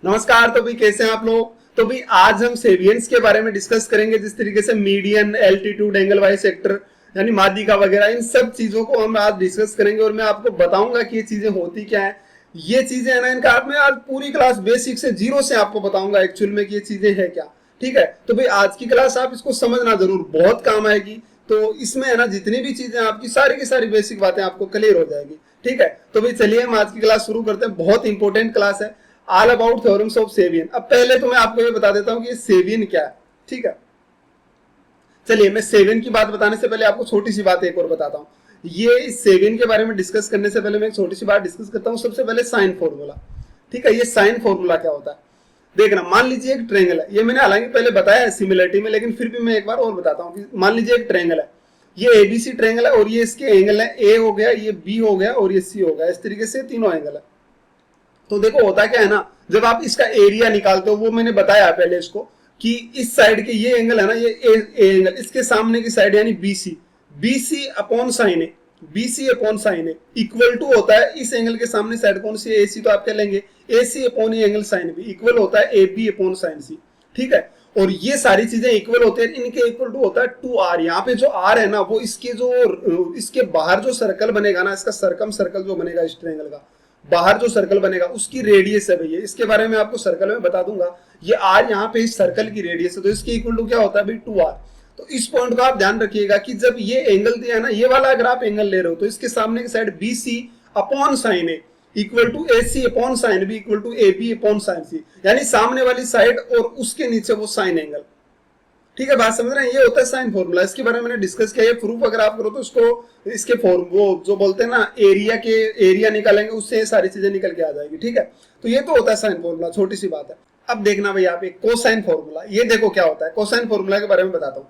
नमस्कार। तो भाई कैसे हैं आप लोग। तो भाई आज हम सेवियंस के बारे में डिस्कस करेंगे, जिस तरीके से median, altitude, angle wise sector यानी माध्यिका वगैरह, इन सब चीजों को हम आज डिस्कस करेंगे और मैं आपको बताऊंगा कि ये चीजें होती क्या है। ये चीजें है ना, इनका मैं आज पूरी क्लास बेसिक से जीरो से आपको बताऊंगा एक्चुअल में कि ये चीजें है क्या। ठीक है, तो भाई आज की क्लास आप इसको समझना जरूर, बहुत काम आएगी। तो इसमें है ना जितनी भी चीजें आपकी सारी की सारी बेसिक बातें आपको क्लियर हो जाएगी। ठीक है, तो भाई चलिए हम आज की क्लास शुरू करते हैं। बहुत इंपॉर्टेंट क्लास है, ऑल अबाउट थ्योरम्स ऑफ सेवियन। अब पहले तो मैं आपको ये बता देता हूं कि ये सेवियन क्या है। ठीक है, चलिए मैं सेवियन की बात बताने से पहले आपको छोटी सी बात एक और बताता हूं। ये सेवियन के बारे में डिस्कस करने से पहले मैं एक छोटी सी बात डिस्कस करता हूं। सबसे पहले साइन फॉर्मूला। ठीक है, ये साइन फॉर्मूला क्या होता है देखना। मान लीजिए एक ट्रायंगल है, ये मैंने हालांकि पहले बताया है सिमिलरिटी में, लेकिन फिर भी मैं एक बार और बताता हूँ कि मान लीजिए एक ट्रायंगल है, ये एबीसी ट्रायंगल है और ये इसके एंगल है, ए हो गया, ये बी हो गया और ये सी हो गया। इस तरीके से तीनों एंगल है। तो देखो होता क्या है ना, जब आप इसका एरिया निकालते हो, वो मैंने बताया पहले इसको कि इस साइड के ये एंगल है ना, ये एंगल, इसके सामने की साइड यानी BC, BC upon sine A, BC upon sine A equal to होता है इस एंगल के सामने साइड कौन सी है, एसी, तो आप क्या लेंगे एसी अपॉन ये एंगल साइन बी इक्वल होता है ए बी अपॉन साइन सी। ठीक है, और ये सारी चीजें इक्वल होते हैं, इनके इक्वल टू होता है 2r। यहाँ पे जो r है ना, वो इसके जो इसके बाहर जो सर्कल बनेगा ना, इसका सरकम सर्कल जो बनेगा इस ट्रायंगल का, बाहर जो सर्कल बनेगा उसकी रेडियस है भैया। इसके बारे में आपको सर्कल में बता दूंगा। ये r यहाँ पे इस सर्कल की रेडियस है, तो इसके इक्वल टू क्या होता है भाई 2r। तो इस पॉइंट को आप ध्यान रखिएगा कि जब ये एंगल दिया है ना, ये वाला अगर आप एंगल ले रहे हो, तो इसके सामने की side B C upon sine A equal to A C upon sine B equal to A B upon sine C, यानी सामने वाली साइड और उसके नीचे वो साइन एंगल। ठीक है, बात समझ रहे हैं। ये होता है साइन फॉर्मूला। इसके बारे में मैंने डिस्कस किया। ये प्रूफ अगर आप करो तो इसको इसके फॉर्म वो जो बोलते हैं ना, एरिया निकालेंगे, उससे ये सारी चीजें निकल के आ जाएगी। ठीक है, तो ये तो होता है साइन फॉर्मूला, छोटी सी बात है। अब देखना भाई आप एक कोसाइन फॉर्मूला, ये देखो क्या होता है। कोसाइन फॉर्मूला के बारे में बताता हूँ।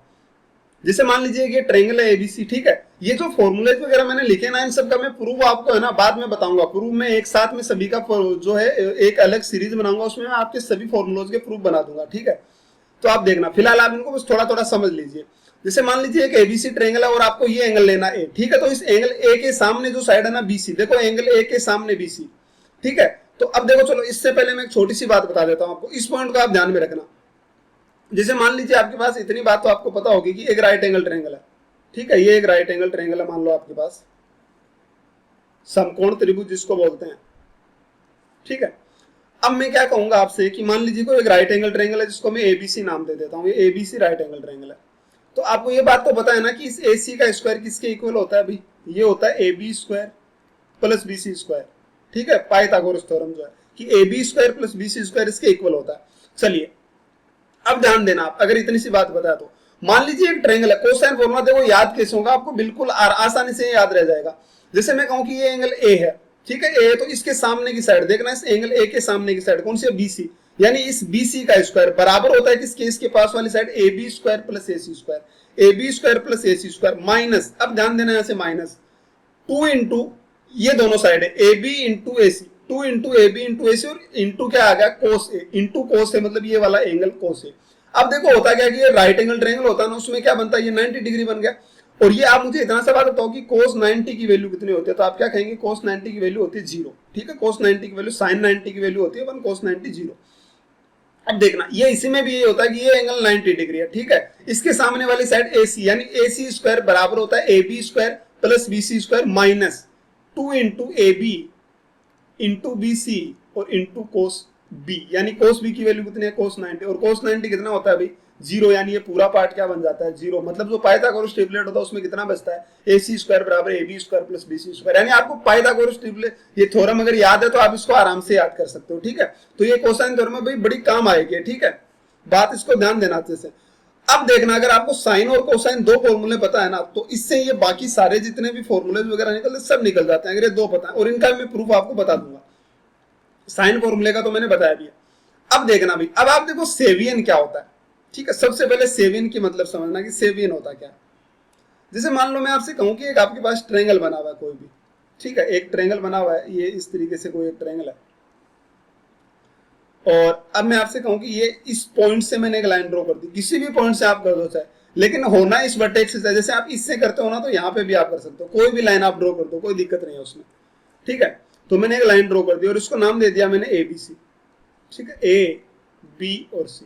जैसे मान लीजिए ये ट्रायंगल है एबीसी। ठीक है, ये जो फॉर्मूले वगैरह मैंने लिखे ना, इन सब का मैं प्रूफ आपको है ना बाद में बताऊंगा। प्रूफ में एक साथ में सभी का जो है एक अलग सीरीज बनाऊंगा, उसमें मैं आपके सभी फॉर्मूलोज के प्रूफ बना दूंगा। ठीक है, तो आप देखना, फिलहाल आप इनको बस थोड़ा थोड़ा समझ लीजिए। जैसे मान लीजिए एक एबीसी ट्रायंगल है और आपको ये एंगल लेना ए। ठीक है, तो इस एंगल ए के सामने जो साइड है ना बीसी, देखो एंगल ए के सामने बीसी। ठीक है, तो अब देखो, चलो इससे पहले मैं एक छोटी सी बात बता देता हूं आपको, इस पॉइंट को आप ध्यान में रखना। जैसे मान लीजिए आपके पास इतनी बात तो आपको पता होगी कि एक राइट एंगल ट्रायंगल है। ठीक है, ये एक राइट एंगल ट्रायंगल है, मान लो आपके पास समकोण त्रिभुज जिसको बोलते हैं। ठीक है, अब मैं क्या कहूंगा आपसे कि मान लीजिए कोई एक राइट एंगल ट्रायंगल है, जिसको मैं एबीसी नाम दे देता हूँ। ये एबीसी राइट एंगल ट्रायंगल है। तो आपको ये बात तो पता है ना कि इस एसी का स्क्वायर किसके इक्वल होता है भाई, ये होता है A B square plus B C square. ठीक है, पाइथागोरस थ्योरम जो है कि A B square plus B C square इसके इक्वल होता है। चलिए अब ध्यान देना, आप अगर इतनी सी बात बताया तो मान लीजिए एक ट्रायंगल है। कोसाइन फॉर्मूला देखो याद कैसे होगा आपको, बिल्कुल आसानी से याद रह जाएगा। जैसे मैं कहूं कि ये एंगल ए है। ठीक है, ए, तो इसके सामने की साइड देखना, इस एंगल ए के सामने की साइड कौन सी है, बीसी, यानी इस बीसी का स्क्वायर बराबर होता है किसके, इसके पास वाली side A B square plus A C square, A B square plus A C square minus, अब ध्यान देना यहां से माइनस 2 इंटू ये दोनों साइड है A B into A C, 2 into A B into A C, और इंटू क्या आ गया कोस ए, इंटू कोस ए, मतलब ये वाला एंगल कोस ए। अब देखो होता क्या कि ये राइट एंगल ट्रायंगल होता है ना, उसमें क्या बनता है, ये 90 डिग्री बन गया। और ये आप मुझे इतना सा बात बताओ कि cos 90 की वैल्यू कितनी होती है, तो आप क्या कहेंगे, cos 90 की वैल्यू होती है 0। ठीक है, cos 90 की वैल्यू, sin 90 की वैल्यू होती है 1, cos 90 0। अब देखना ये इसी में भी ये होता है कि ये एंगल 90 डिग्री है। ठीक है, इसके सामने वाली साइड AC, यानी AC स्क्वायर बराबर होता है AB square plus BC square minus 2 into AB into BC और इंटू cos B, यानी cos B की वैल्यू कितनी है, cos 90, और cos 90 कितना होता है भाई 0, यानी ये पूरा पार्ट क्या बन जाता है 0। मतलब जो पाइथागोरस ट्रिपलेट होता है उसमें कितना बचता है, AC स्क्वायर बराबर AB square plus BC square. यानी आपको पाइथागोरस ट्रिपलेट ये थ्योरम अगर याद है तो आप इसको आराम से याद कर सकते हो। ठीक है, तो ये कोसाइन थ्योरम में भाई बड़ी काम आएगी। ठीक है, बात इसको ध्यान देना अच्छे से। अब देखना, अगर आपको साइन और कोसाइन दो फॉर्मूले पता है ना, तो इससे ये बाकी सारे जितने भी फॉर्मूले वगैरह निकलते सब निकल जाते हैं, अगर ये दो पता है, और इनका मैं प्रूफ आपको बता दूंगा। साइन फॉर्मूले का तो मैंने बताया भी है। अब देखना भाई, अब आप देखो सेवियन क्या होता है। ठीक है, सबसे पहले सेवियन की मतलब समझना कि सेवियन होता क्या। जैसे मान लो मैं आपसे कहूं कि एक आपके पास ट्रायंगल बना हुआ है कोई भी। ठीक है, एक ट्रायंगल बना हुआ है, ये इस तरीके से कोई एक ट्रायंगल है, और अब मैं आपसे कहूं कि ये इस पॉइंट से मैंने एक लाइन ड्रॉ कर दी, किसी भी पॉइंट से आप कर दो चाहे, लेकिन होना इस वर्टेक्स से। जैसे आप इससे करते हो ना, तो यहाँ पे भी आप कर सकते हो, कोई भी लाइन आप ड्रॉ कर दो, कोई दिक्कत नहीं है उसमें। ठीक है, तो मैंने एक लाइन ड्रॉ कर दी और इसको नाम दे दिया मैंने एबीसी। ठीक है, ए बी और सी।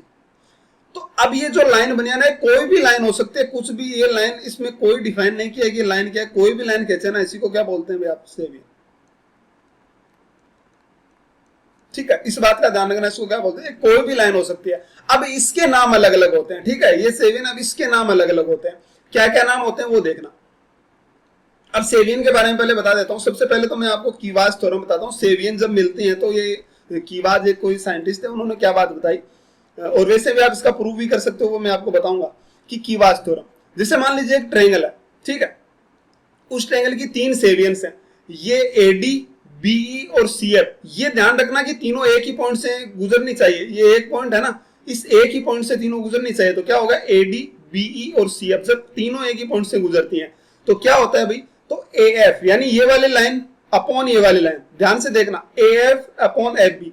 तो अब ये जो लाइन बनी है ना, कोई भी लाइन हो सकती है, कुछ भी, ये लाइन इसमें कोई डिफाइन नहीं किया कि लाइन क्या है, कोई भी लाइन खींचे ना, इसी को क्या बोलते हैं भाई आप, सेवियन। ठीक है, इस बात का ध्यान रखना, इसको क्या बोलते हैं, कोई भी लाइन हो सकती है। अब इसके नाम अलग अलग होते हैं, ठीक है, ये सेवियन, अब इसके नाम अलग अलग होते हैं, क्या क्या नाम होते हैं वो देखना। अब सेवियन के बारे में पहले बता देता हूं। सबसे पहले तो मैं आपको कीवाज थ्योरम बताता हूं। सेवियन जब मिलती हैं तो ये कीवाज एक कोई साइंटिस्ट है, उन्होंने क्या बात बताई, और वैसे भी आप इसका प्रूव भी कर सकते हो, वो मैं आपको बताऊंगा कि कीवाज थ्योरम। जैसे मान लीजिए एक ट्रायंगल है, ठीक है, उस ट्रायंगल की 3 सेवियंस हैं, ये एडी बीई और सीएफ। ये ध्यान रखना कि तीनों एक ही पॉइंट से गुजरनी चाहिए, ये एक पॉइंट है ना, इस एक ही पॉइंट से तीनों गुजरनी चाहिए। तो क्या होगा, एडी बीई और सीएफ जब तीनों एक ही पॉइंट से गुजरती हैं तो क्या होता है भाई, तो एएफ यानी ये वाली लाइन अपॉन ये वाली लाइन, ध्यान से देखना, AF upon F B,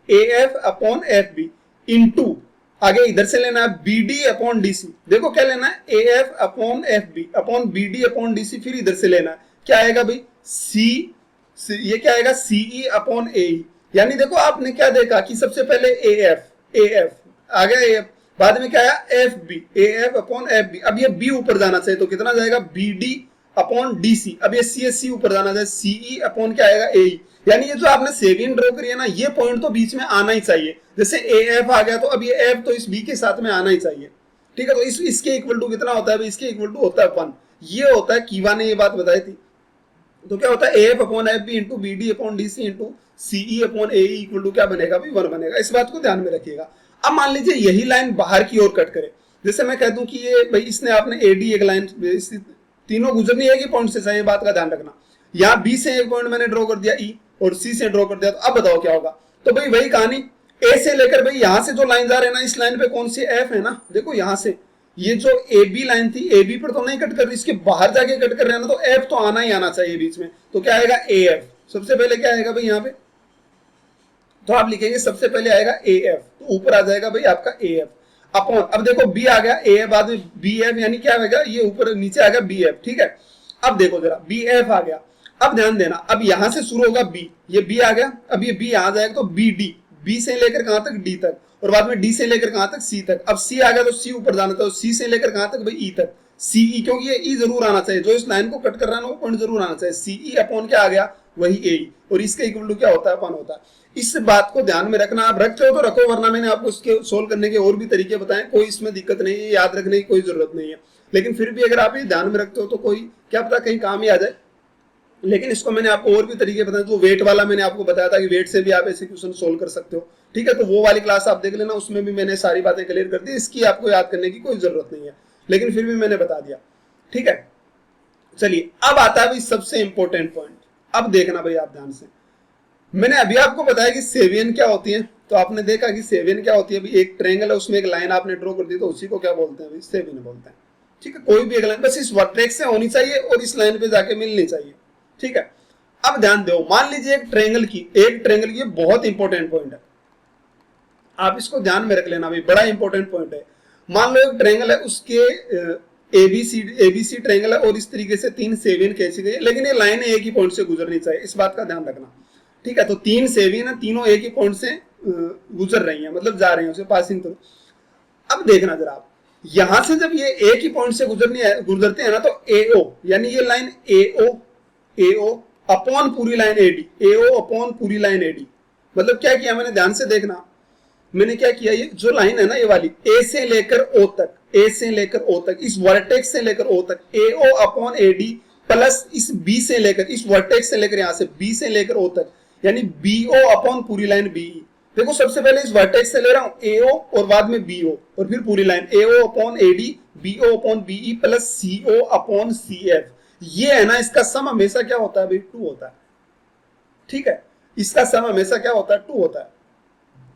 AF upon F B into आगे इधर से लेना है बीडी अपॉन डीसी। देखो क्या लेना है, AF upon F B upon BD upon DC, फिर इधर से लेना है, क्या आएगा भाई, सी, ये क्या आएगा, सीई अपॉन एई। यानी देखो आपने क्या देखा कि सबसे पहले एएफ, एएफ आ गया, एएफ, बाद में क्या आया, F B, AF upon F B. अब ये बी ऊपर जाना चाहिए तो कितना जाएगा, बीडी अपॉन डीसी। अब ये सी ऊपर जाना चाहिए, सीई अपॉन क्या आएगा, एई। यानी ये जो आपने सेवियन ड्रॉ करी है ना, ये पॉइंट तो बीच में आना ही चाहिए। जैसे एएफ आ गया तो अब ये एफ तो इस बी के साथ में आना ही चाहिए, ठीक है। तो इसके इक्वल टू कितना होता है, इसके इक्वल टू होता है 1। ये होता है, कीवा ने ये बात बताई थी। तो क्या होता है, AF upon F B into BD upon DC into CE upon AE equal to क्या बनेगा भाई, 1 बनेगा। इस बात को ध्यान में रखिएगा। अब मान लीजिए यही लाइन बाहर की ओर कट करे, जैसे मैं कह दूं कि ये भाई इसने आपने एडी एक लाइन, तीनों गुजरनी है कि पॉइंट से चाहिए, बात का ध्यान रखना। यहाँ बी से एक पॉइंट मैंने ड्रॉ कर दिया ई, और सी से ड्रॉ कर दिया, तो अब बताओ क्या होगा। तो भाई वही कहानी, ए से लेकर भाई यहां से जो लाइन जा रहे हैं ना, इस लाइन पे कौन सी एफ है ना, देखो यहां से ये जो ए बी लाइन थी, ए बी पर तो नहीं कट कर रही, इसके बाहर जाके कट कर रहे हैं ना, तो एफ तो आना ही आना चाहिए बीच में। तो क्या आएगा, ए एफ। सबसे पहले क्या आएगा भाई यहाँ पे, तो आप लिखेंगे सबसे पहले आएगा ए एफ, तो ऊपर आ जाएगा भाई आपका ए एफ अपॉन, अब देखो बी आ गया, ए बाद में बी एफ, यानी क्या आएगा, ये ऊपर नीचे आ गया बी एफ, ठीक है। अब देखो जरा, बी एफ आ गया, अब ध्यान देना, अब यहां से शुरू होगा बी, ये बी आ गया, अब ये बी यहां जाएगा तो बी डी, बी से लेकर कहां तक, डी तक, और बाद में डी से लेकर कहां तक, सी तक। अब सी आ गया तो सी ऊपर जाना था, तो सी से लेकर कहां तक भाई, ई तक, सीई, क्योंकि ये ई जरूर आना चाहिए, जो इस लाइन को कट कर रहा है ना वो पॉइंट जरूर आना चाहिए। सीई अपॉन क्या आ गया, वही ए, और इसके इक्वल टू क्या होता है, 1 होता है। इस बात को ध्यान में रखना, आप रखते हो तो रखो, वरना मैंने आपको इसके सोल्व करने के और भी तरीके बताए, कोई इसमें दिक्कत नहीं है, याद रखने की कोई जरूरत नहीं है। लेकिन फिर भी अगर आप ये ध्यान में रखते हो तो कोई क्या पता कहीं काम ही आ जाए। लेकिन इसको मैंने आपको और भी तरीके बताए, तो वेट वाला मैंने आपको बताया था कि वेट से भी आप ऐसे क्वेश्चन सोल्व कर सकते हो, ठीक है। तो वो वाली क्लास आप देख लेना, उसमें भी मैंने सारी बातें क्लियर कर दी, इसकी आपको याद करने की कोई जरूरत नहीं है, लेकिन फिर भी मैंने बता दिया, ठीक है। चलिए अब आता है भाई सबसे इंपॉर्टेंट पॉइंट। अब देखना भाई आप ध्यान से, मैंने अभी आपको बताया कि सेवियन क्या होती है, तो आपने देखा कि सेवियन क्या होती है। अभी एक ट्रायंगल है, उसमें एक लाइन आपने ड्रॉ कर दी, तो उसी को क्या बोलते हैं, सेवियन बोलते हैं, ठीक है। कोई भी एक लाइन बस इस वर्टेक्स से होनी चाहिए और इस लाइन पे जाके मिलनी चाहिए, ठीक है। अब ध्यान दो, मान लीजिए एक ट्रायंगल की बहुत इंपॉर्टेंट पॉइंट है, आप इसको ध्यान में रख लेना भाई, बड़ा इंपॉर्टेंट पॉइंट है। मान लो एक ट्रायंगल है, उसके एबीसी ट्रायंगल है, और इस तरीके से 3 सेवियन खींची गई है, लेकिन ये लाइन एक ही पॉइंट से गुजरनी चाहिए, इस बात का ध्यान रखना, ठीक है। तो 3 सेवियन है, तीनों एक ही पॉइंट से गुजर रही हैं, मतलब जा रही हैं उसे पासिंग थ्रू। अब देखना जरा आप, यहां से जब ये एक ही पॉइंट से गुजरते हैं ना, तो एओ यानी ये लाइन एओ अपॉन पूरी लाइन एडी, एओ अपॉन पूरी लाइन एडी, मतलब क्या किया मैंने, ध्यान से देखना, मैंने क्या किया, ये जो लाइन है ना ये वाली, ए से लेकर ओ तक, ए से लेकर ओ तक, इस वर्टेक्स से लेकर ओ तक, एओ अपॉन एडी प्लस इस बी से लेकर, इस वर्टेक्स से लेकर यहां से बी से लेकर ओ तक, यानी बीओ अपॉन पूरी लाइन बीई। देखो सबसे पहले इस वर्टेक्स से ले रहा हूं एओ, और बाद में बीओ, और फिर पूरी line AO upon AD, BO upon BE plus CO upon CF. ये है ना, इसका सम हमेशा क्या होता है भाई, 2 होता है, ठीक है। इसका सम हमेशा क्या होता है, 2 होता है।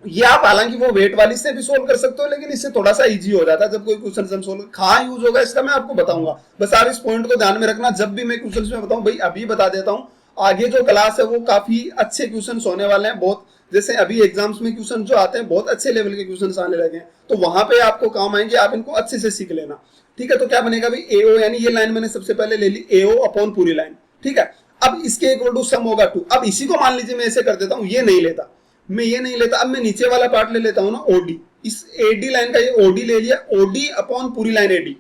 ये आप हालांकि वो वेट वाली से भी सोल्व कर सकते हो, लेकिन इससे थोड़ा सा इजी हो जाता है जब कोई क्वेश्चन हम सोल्व, कहां यूज होगा इसका मैं आपको बताऊंगा, बस आप इस पॉइंट को ध्यान में रखना। जब भी मैं क्वेश्चन में बताऊं भाई, अभी बता देता हूं, आगे जो क्लास है वो काफी अच्छे क्वेश्चन होने वाले हैं, बहुत, जैसे अभी एग्जाम्स में क्वेश्चन जो आते हैं बहुत अच्छे लेवल के क्वेश्चन आने लगे हैं, तो वहां पे आपको काम आएंगे, आप इनको अच्छे से सीख लेना, ठीक है। तो क्या बनेगा भाई, एओ यानी ये लाइन मैंने सबसे पहले ले ली, एओ अपॉन पूरी लाइन, ठीक है। अब इसके इक्वल टू सम होगा 2। अब इसी को मान लीजिए मैं ऐसे कर देता हूं, ये नहीं लेता, मैं ये नहीं लेता, अब मैं नीचे वाला पार्ट ले लेता हूँ ना, ओडी। इस एडी लाइन का ये ओडी ले लिया, ओडी अपॉन पूरी लाइन एडी।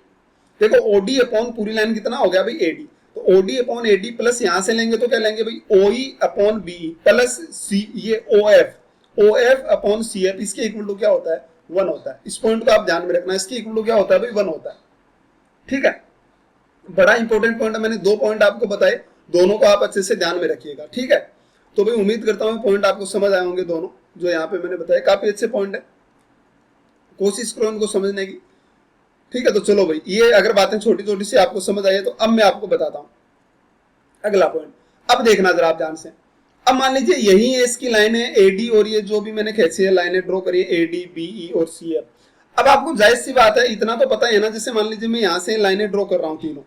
देखो ओडी अपॉन पूरी लाइन कितना हो गया भाई, एडी। तो ओडी अपॉन एडी प्लस यहां से लेंगे तो क्या लेंगे भाई, ओई अपॉन बी प्लस सी, ये ओएफ अपॉन सी एफ, इसके इक्वल टू क्या होता है, 1 होता है। इस पॉइंट को आप ध्यान में रखना, इसके इक्वल टू क्या होता है भाई, 1 होता है। ठीक है, बड़ा इंपॉर्टेंट पॉइंट है, मैंने 2 पॉइंट आपको बताए, दोनों को आप अच्छे से ध्यान में रखिएगा। ठीक है, तो भाई उम्मीद करता हूँ पॉइंट आपको समझ आए होंगे, दोनों जो यहाँ पे मैंने बताया काफी अच्छे पॉइंट है, कोशिश करो इनको समझने की। ठीक है, तो चलो भाई, ये अगर बातें छोटी छोटी सी आपको समझ आई है तो अब मैं आपको बताता हूँ अगला पॉइंट। अब देखना जरा आप ध्यान से। अब मान लीजिए यही है इसकी लाइन है एडी, और ये जो भी मैंने खींची है लाइनें ड्रॉ करी है एडी, बीई और सी एफ। अब आपको जाहिर सी बात है, इतना तो पता है ना, जैसे मान लीजिए मैं यहाँ से लाइनें ड्रॉ कर रहा हूँ तीनों,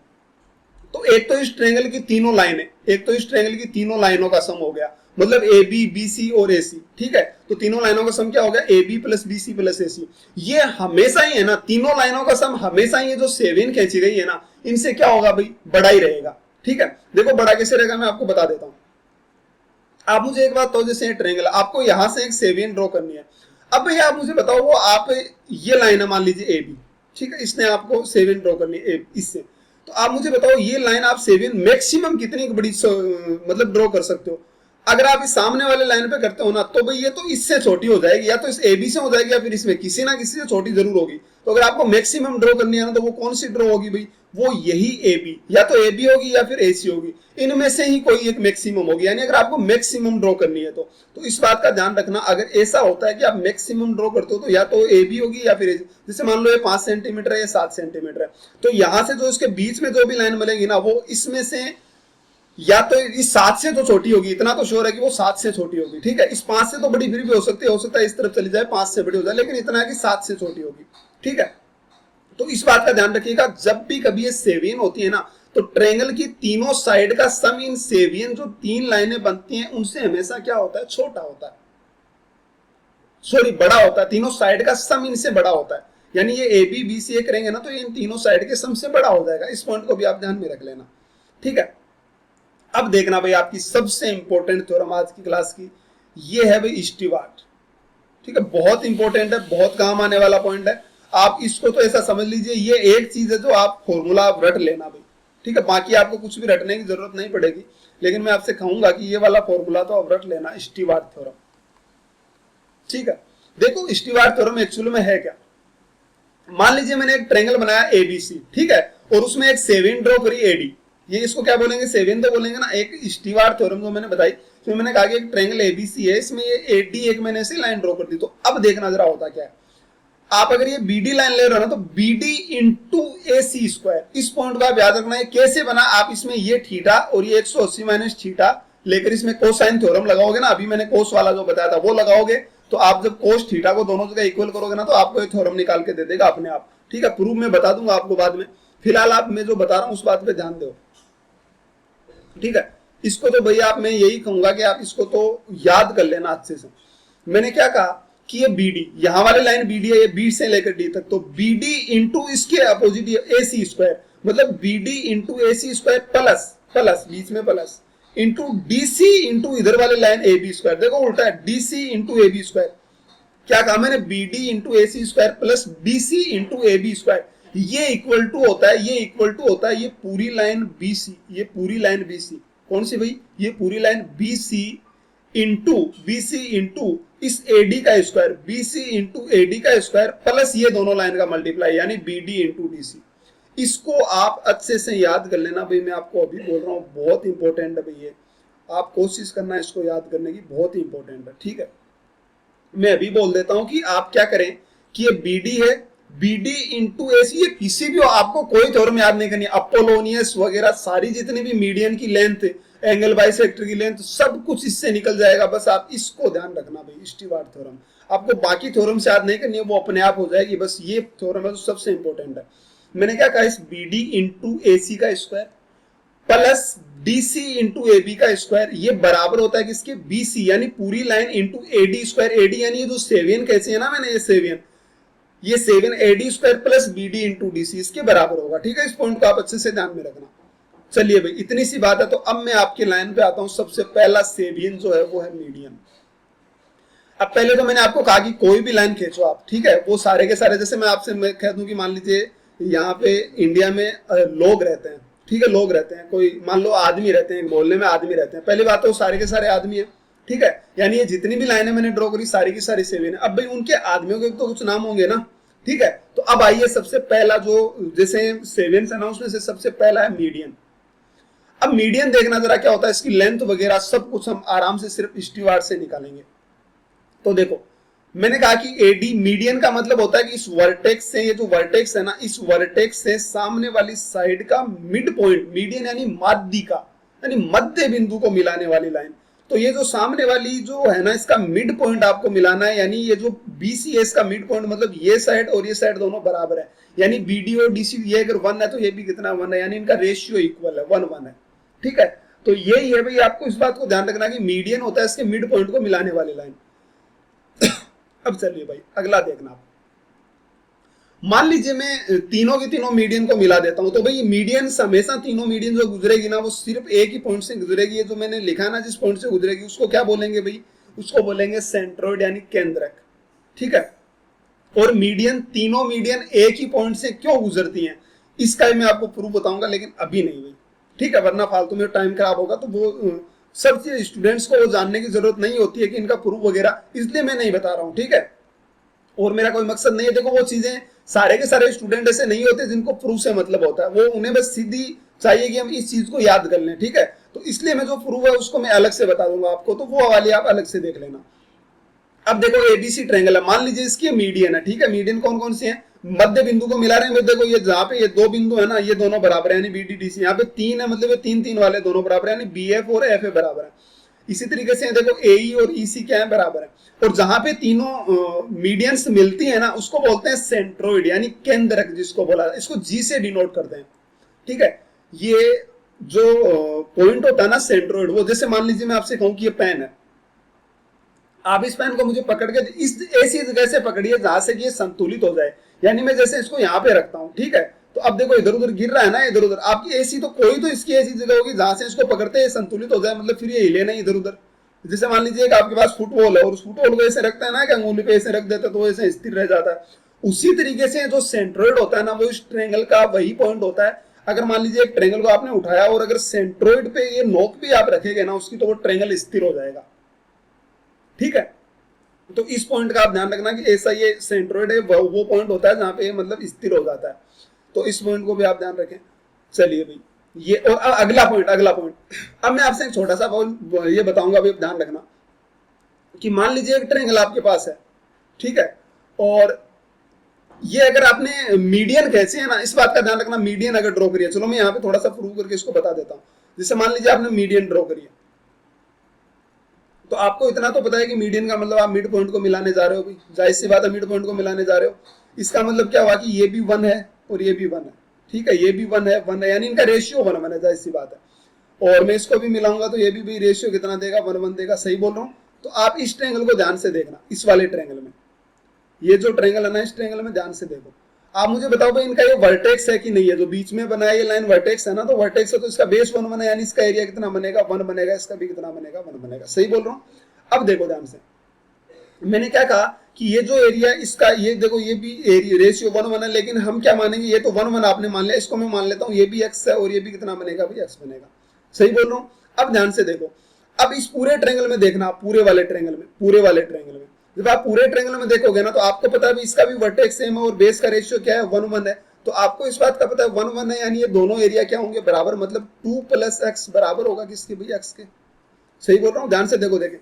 तो एक तो इस ट्रायंगल की तीनों लाइनें, एक तो इस ट्रायंगल की तीनों लाइनों का सम हो गया, मतलब ए बी, बी सी और ए सी। ठीक है, तो तीनों लाइनों का सम क्या हो गया, A B plus B C plus A C. ये हमेशा ही है ना, तीनों लाइनों का सम हमेशा ही, ये जो सेवियन खींची गई है ना, इनसे क्या होगा भाई, बड़ा ही रहेगा। ठीक है, देखो बड़ा कैसे रहेगा मैं आपको बता देता हूं। आप मुझे एक बात तो, जैसे ट्रायंगल आपको यहां से एक सेवियन ड्रॉ करनी है। अब भैया आप मुझे बताओ, वो आप ये लाइन है मान लीजिए ए बी, ठीक है, इसने आपको सेवियन ड्रॉ करनी है इससे, तो आप मुझे बताओ ये लाइन आप सेवियन मैक्सिमम कितनी बड़ी मतलब ड्रॉ कर सकते हो। अगर आप इस सामने वाले लाइन पे करते हो ना, तो भाई ये तो इससे छोटी हो जाएगी, या तो इस ए बी से हो जाएगी, या फिर इसमें किसी ना किसी से छोटी जरूर होगी। तो अगर आपको मैक्सिमम ड्रॉ करनी है ना, तो वो कौन सी ड्रॉ होगी भाई, वो यही ए बी, या तो ए बी होगी या फिर ए सी होगी, इनमें से ही कोई एक मैक्सिमम होगी। यानी अगर आपको मैक्सिमम ड्रॉ करनी है तो इस बात का ध्यान रखना, अगर ऐसा होता है कि आप मैक्सिमम ड्रॉ करते हो तो या तो ए बी होगी या फिर जैसे मान लो ये 5 सेंटीमीटर है या 7 सेंटीमीटर है, तो यहां से जो इसके बीच में जो भी लाइन मिलेगी ना, वो इसमें से या तो इस 7 से तो छोटी होगी, इतना तो श्योर है कि वो 7 से छोटी होगी। ठीक है, इस 5 से तो बड़ी फिर भी हो सकता है इस तरफ चली जाए 5 से बड़ी हो जाए, लेकिन इतना है कि 7 से छोटी होगी। ठीक है, तो इस बात का ध्यान रखिएगा, जब भी कभी ये सेवियन होती है ना, तो ट्रायंगल की तीनों साइड का सम इन सेवियन जो 3 लाइनें बनती हैं उनसे हमेशा क्या होता है, छोटा होता है, सॉरी बड़ा होता है। तीनों साइड का सम इनसे बड़ा होता है, यानी ये ए बी बी सी ए करेंगे ना, तो इन तीनों साइड के सम से बड़ा हो जाएगा। इस पॉइंट को भी आप ध्यान में रख लेना। ठीक है, अब देखना भाई आपकी सबसे इंपॉर्टेंट थ्योरम आज की क्लास की, ये है भाई स्टीवार्ट। ठीक है, बहुत इंपॉर्टेंट है, बहुत काम आने वाला पॉइंट है। आप इसको तो ऐसा समझ लीजिए, ये एक चीज है जो आप फॉर्मूला आप रट लेना भाई। ठीक है, बाकी आपको कुछ भी रटने की जरूरत नहीं पड़ेगी, लेकिन मैं आपसे कहूंगा कि ये वाला फॉर्मूला तो आप रट लेना, स्टीवार्ट थ्योरम। ठीक है, देखो स्टीवार्ट थ्योरम एक्चुअली में है क्या। मान लीजिए मैंने एक ट्रायंगल बनाया एबीसी, ठीक है, और उसमें एक सेवियन ड्रॉ करी एडी, ये इसको क्या बोलेंगे, सेवियन तो बोलेंगे ना। एक स्टीवार्ट थ्योरम जो मैंने बताई, तो मैंने कहा कि एक ट्रायंगल एबीसी है, इसमें ये एडी एक मैंने ऐसे लाइन ड्रॉ कर दी। तो अब देखना जरा होता क्या है, आप अगर ये बीडी लाइन ले रहे हो ना, तो BD into A C square, इस पॉइंट को आप याद रखना है कैसे बना। आप इसमें ये थीटा और ये 180 माइनस थीटा लेकर इसमें कोसाइन थ्योरम लगाओगे ना, अभी मैंने कोस वाला जो बताया था वो लगाओगे, तो आप जब कोस थीटा को दोनों जगह इक्वल करोगे ना, तो आपको ये थ्योरम निकाल के दे देगा अपने आप। ठीक है, प्रूफ मैं बता दूंगा आपको बाद में, फिलहाल आप मैं जो बता रहा हूं उस बात पे ध्यान दो। ठीक है, इसको तो भैया आप, मैं यही कहूंगा कि आप इसको तो याद कर लेना अच्छे से। मैंने क्या कहा कि ये बीडी, यहां वाली लाइन बीडी है, ये बी से लेकर डी तक, तो बीडी इंटू इसके अपोजिट ए सी स्क्वायर, मतलब BD into A C square plus plus बीच में प्लस इंटू डीसी इंटू इधर वाली लाइन ए बी स्क्वायर। देखो उल्टा है, DC into A B square. क्या कहा मैंने, BD into A C square plus BC into A B square. ये इक्वल टू होता है, ये इक्वल टू होता है ये पूरी लाइन बीसी, ये पूरी लाइन बीसी कौन सी भाई, ये पूरी लाइन बीसी इंटू इस एडी का स्क्वायर, बीसी इंटू एडी का स्क्वायर प्लस ये दोनों लाइन का मल्टीप्लाई, यानी बीडी इंटू डीसी। इसको आप अच्छे से याद कर लेना भाई, मैं आपको अभी बोल रहा हूँ, बहुत इंपॉर्टेंट है भाई ये, आप कोशिश करना इसको याद करने की, बहुत ही इंपॉर्टेंट है। ठीक है, मैं अभी बोल देता हूं कि आप क्या करें कि ये बीडी है, बीडी इंटू एसी, ये किसी भी आपको कोई थ्योरम याद नहीं करनी, अपोलोनियस वगैरह सारी जितनी भी मीडियन की लेंथ, एंगल बाइसेक्टर की लेंथ, सब कुछ इससे निकल जाएगा। बस आप इसको ध्यान रखना भाई, स्टीवार्ट थ्योरम। आपको बाकी थ्योरम से याद नहीं करनी है, वो अपने आप हो जाएगी, बस ये थ्योरम है जो सबसे इंपॉर्टेंट है। मैंने क्या कहा, इस बीडी इंटू एसी का square plus DC into A B का स्क्वायर, ये बराबर होता है किसके, बीसी, यानी पूरी line into AD square. AD यानी ये जो सेवियन कैसे है ना, मैंने ये cevian AD square plus BD into DC, इसके बराबर होगा। ठीक है, इस पॉइंट को आप अच्छे से ध्यान में रखना। चलिए भाई, इतनी सी बात है, तो अब मैं आपकी लाइन पे आता हूं। सबसे पहला सेवियन जो है वो है मीडियन। अब पहले तो मैंने आपको कहा कि कोई भी लाइन खींचो आप, ठीक है, वो सारे के सारे, जैसे मैं कह दूं कि मान लीजिए यहाँ पे इंडिया में लोग रहते हैं, ठीक है, लोग रहते हैं, कोई मान लो आदमी रहते हैं, मोहल्ले में आदमी रहते हैं, पहली बात तो सारे के सारे आदमी है, ठीक है, यानी ये जितनी भी लाइनें मैंने ड्रॉ करी सारी की सारी सेवियन है। अब भाई उनके आदमियों के तो कुछ नाम होंगे ना, ठीक है, तो अब आइए सबसे पहला जो जैसे सेवियंस है ना, उसमें से सबसे पहला है मीडियन। अब मीडियन देखना जरा क्या होता है, इसकी लेंथ वगैरह सब कुछ हम आराम से सिर्फ स्टीवार्ड से निकालेंगे। तो देखो मैंने कहा कि एडी मीडियन का मतलब होता है कि इस वर्टेक्स से, ये जो वर्टेक्स है ना, इस वर्टेक्स से सामने वाली साइड का मिड पॉइंट, मीडियन यानी माध्य का, यानी मध्य बिंदु को मिलाने वाली लाइन। तो ये जो सामने वाली जो है ना, इसका मिड पॉइंट आपको मिलाना है, यानी ये जो बीसीएस का मिड पॉइंट, मतलब ये साइड और ये साइड दोनों बराबर है, यानी बीडी और डीसी ये अगर 1 है तो ये भी कितना 1 है, यानी इनका रेशियो इक्वल है, 1:1 है, ठीक है। तो यही है भाई, आपको इस बात को ध्यान रखना कि मीडियन होता है इसके मिड पॉइंट को मिलाने वाली लाइन। अब चलिए भाई अगला देखना आप, मान लीजिए मैं तीनों की तीनों मीडियन को मिला देता हूं, तो भाई मीडियन हमेशा तीनों मीडियन जो गुजरेगी ना, वो सिर्फ एक ही पॉइंट से गुजरेगी। ये जो मैंने लिखा है ना, जिस पॉइंट से गुजरेगी उसको क्या बोलेंगे भाई, उसको बोलेंगे सेंट्रोइड यानी केंद्रक, ठीक है। और मीडियन, तीनों मीडियन एक ही पॉइंट से क्यों गुजरती हैं, इसका मैं आपको प्रूफ बताऊंगा, लेकिन अभी नहीं भाई, ठीक है, वरना फालतू में टाइम खराब होगा। तो वो सब चीज स्टूडेंट्स को वो जानने की जरूरत नहीं होती है कि इनका प्रूफ वगैरह, इसलिए मैं नहीं बता रहा हूं, ठीक है। और मेरा कोई मकसद नहीं है, देखो वो चीजें सारे के सारे स्टूडेंट ऐसे नहीं होते जिनको प्रूफ से मतलब होता है, वो उन्हें बस सीधी चाहिए कि हम इस चीज को याद कर लें, ठीक है। तो इसलिए मैं जो प्रूफ है उसको मैं अलग से बता दूंगा आपको, तो वो वाली आप अलग से देख लेना। अब देखो एबीसी ट्रायंगल है, मान लीजिए इसकी मीडियन है, ठीक है, मीडियन कौन कौन सी है, मध्य बिंदु को मिला रहे हैं। देखो ये जहां पे ये दो बिंदु है ना, ये दोनों बराबर है, यानी बीडीडीसी, यहाँ पे 3 है, मतलब ये 3-3 वाले दोनों बराबर है, यानी बीएफ और एफ बराबर है। इसी तरीके से देखो एई और ईसी क्या है, बराबर है। और जहां पे तीनों मीडियंस मिलती है ना, उसको बोलते हैं सेंट्रोइड यानी केंद्रक, जिसको बोला, इसको जी से डिनोट करते हैं, ठीक है। ये जो पॉइंट होता है ना सेंट्रोइड, वो जैसे मान लीजिए मैं आपसे कहूं कि ये पेन है, आप इस पेन को मुझे पकड़ के इस ऐसी जगह से पकड़िए जहां से कि ये संतुलित हो जाए, यानी मैं जैसे इसको यहाँ पे रखता हूं, ठीक है, तो अब देखो इधर उधर गिर रहा है ना, इधर उधर, आपकी ऐसी तो कोई तो इसकी ऐसी जगह होगी जहां से इसको पकड़ते हैं संतुलित हो जाए, मतलब फिर ये हिले नहीं इधर उधर। जैसे मान लीजिए कि आपके पास फुटबॉल है और उस फुटबॉल को ऐसे रखता है ना कि अंगुली पे ऐसे रख देते तो ऐसे स्थिर रह जाता है, उसी तरीके से जो सेंट्रोइड होता है ना, वो इस ट्रायंगल का वही पॉइंट होता है। अगर मान लीजिए एक ट्रायंगल को आपने उठाया और अगर सेंट्रोइड पे ये नोक भी आप रखेंगे ना उसकी, तो वो ट्रायंगल स्थिर हो जाएगा, ठीक है। तो इस पॉइंट का आप ध्यान रखना कि ऐसा ये सेंट्रोइड है, वो पॉइंट होता है जहां पे मतलब स्थिर हो जाता है, तो इस पॉइंट को भी आप ध्यान रखें। चलिए भाई ये, और अगला पॉइंट अब मैं आपसे एक छोटा सा ये बताऊंगा, अभी ध्यान रखना कि मान लीजिए एक ट्रायंगल आपके पास है, ठीक है, और ये अगर आपने मीडियन कैसे है ना, इस बात का ध्यान रखना, मीडियन अगर ड्रॉ करिए, चलो मैं यहाँ पे थोड़ा सा प्रूव करके इसको बता देता हूँ। जैसे मान लीजिए आपने मीडियन ड्रॉ करिए, तो आपको इतना तो पता है कि मीडियन का मतलब आप मिड पॉइंट को मिलाने जा रहे हो, जाहिर सी बात है मिड पॉइंट को मिलाने जा रहे हो। इसका मतलब क्या हुआ कि ये भी 1 है और ये भी 1 है, ठीक है, ये भी 1 है, यानी इनका रेशियो 1:1 है, जाहिर सी बात है। और मैं इसको भी मिलाऊंगा तो ये भी रेशियो कितना देगा, 1:1 देगा, सही बोल रहा हूँ। तो आप इस ट्रायंगल को ध्यान से देखना, इस वाले ट्रायंगल में, ये जो ट्रायंगल है ना, इस ट्रायंगल में ध्यान से देखो। आप मुझे बताओ भाई इनका ये वर्टेक्स है कि नहीं है, जो बीच में बनाया ये लाइन वर्टेक्स है ना, तो वर्टेक्स है तो इसका बेस 1:1 है, यानी इसका एरिया कितना बनेगा, 1 बनेगा, इसका भी कितना बनेगा, 1 बनेगा, सही बोल रहा हूँ। अब देखो ध्यान से, मैंने क्या कहा कि ये जो एरिया इसका, ये देखो ये भी रेशियो 1:1 है, लेकिन हम क्या मानेंगे, ये तो 1:1 आपने मान लिया, इसको मैं मान लेता हूँ ये भी x है और ये भी कितना बनेगा भाई, x बनेगा, सही बोल रहा हूँ। अब ध्यान से देखो, अब इस पूरे ट्रायंगल में देखना, पूरे वाले ट्रायंगल में जब आप पूरे ट्रायंगल में देखोगे ना, तो आपको पता है इसका भी वर्टेक्स सेम है और बेस का रेशियो क्या है, 1:1 है। तो आपको इस बात का पता है 1:1 है, यानी ये दोनों एरिया क्या होंगे, बराबर, मतलब 2 + x बराबर होगा किसके भाई, x के, सही बोल रहा हूँ। ध्यान से देखो, देखें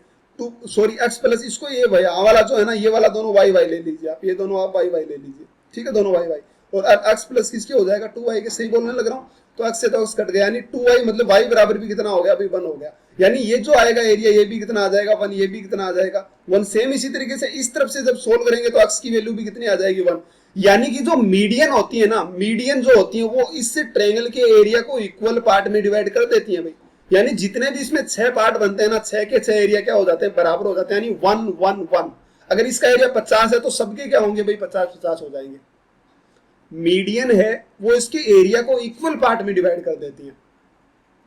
x प्लस इसको, ये भैया वाला जो है ना, ये वाला दोनों y ले लीजिए आप, ये दोनों आप y ले लीजिए, ठीक है, दोनों y और x प्लस किसके हो जाएगा, 2y के, सही बोलने लग रहा हूँ। तो x से तो x कट गया, यानी 2y मतलब y बराबर भी कितना हो गया, अभी 1 हो गया, यानी ये जो आएगा एरिया, ये भी कितना आ जाएगा 1, ये भी कितना आ जाएगा 1। सेम इसी तरीके से इस तरफ से जब सोल्व करेंगे तो x की वैल्यू भी कितनी आ जाएगी 1। यानी कि जो मीडियन होती है ना, मीडियन जो होती है वो इस ट्रायंगल के एरिया को इक्वल पार्ट में डिवाइड कर देती है भाई, यानी जितने भी इसमें 6 पार्ट बनते हैं ना, 6 के 6 एरिया क्या हो जाते हैं, बराबर हो जाते हैं, यानी 1 1 1। अगर इसका एरिया 50 है तो सबके क्या होंगे भाई, 50-50 हो जाएंगे। मीडियन है वो इसके एरिया को इक्वल पार्ट में डिवाइड कर देती है,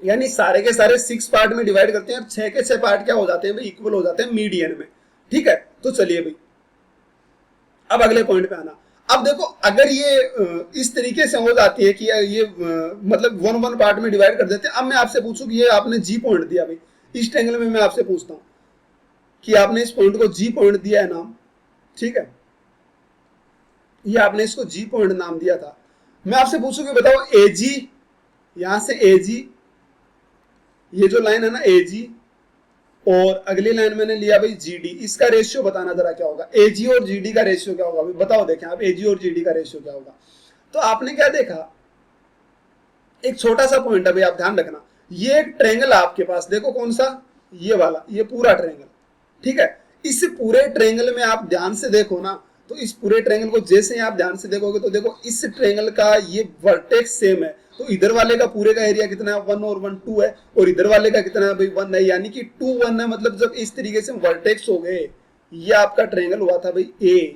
यानी सारे के सारे 6 पार्ट में डिवाइड करते हैं और 6 के 6 पार्ट क्या हो जाते हैं भाई, इक्वल हो जाते हैं मीडियन में, ठीक है। तो चलिए भाई अब अगले पॉइंट पे आना। अब देखो अगर ये इस तरीके से हो जाती है कि ये मतलब वन वन पार्ट में डिवाइड कर देते हैं। अब मैं आपसे पूछूं कि ये आपने जी पॉइंट दिया भाई, इस ट्रायंगल में मैं आपसे पूछता हूं कि आपने इस पॉइंट को जी पॉइंट दिया है नाम, ठीक है, ये आपने इसको जी पॉइंट नाम दिया था। मैं आपसे पूछूं कि बताओ एजी, यहां से एजी, ये जो लाइन है ना एजी, और अगली लाइन मैंने लिया भाई जीडी, इसका रेशियो बताना जरा क्या होगा, एजी और जीडी का रेशियो क्या होगा भाई बताओ। देखें आप एजी और जीडी का रेशियो क्या होगा। तो आपने क्या देखा, एक छोटा सा पॉइंट है भाई, आप ध्यान रखना, ये एक ट्रायंगल आपके पास, देखो कौन सा, ये वाला, ये पूरा ट्रायंगल, ठीक है। इस पूरे ट्रायंगल में आप ध्यान से देखो ना, तो इस पूरे ट्रायंगल को जैसे आप ध्यान से देखोगे तो देखो इस ट्रायंगल का ये वर्टेक्स सेम है, तो इधर वाले का पूरे का एरिया कितना है 1 और 1 2 है, और इधर वाले का कितना है भाई 1 है, यानी कि 2 1 है। मतलब जब इस तरीके से वर्टेक्स हो गए, ये आपका ट्रायंगल हुआ था भाई ए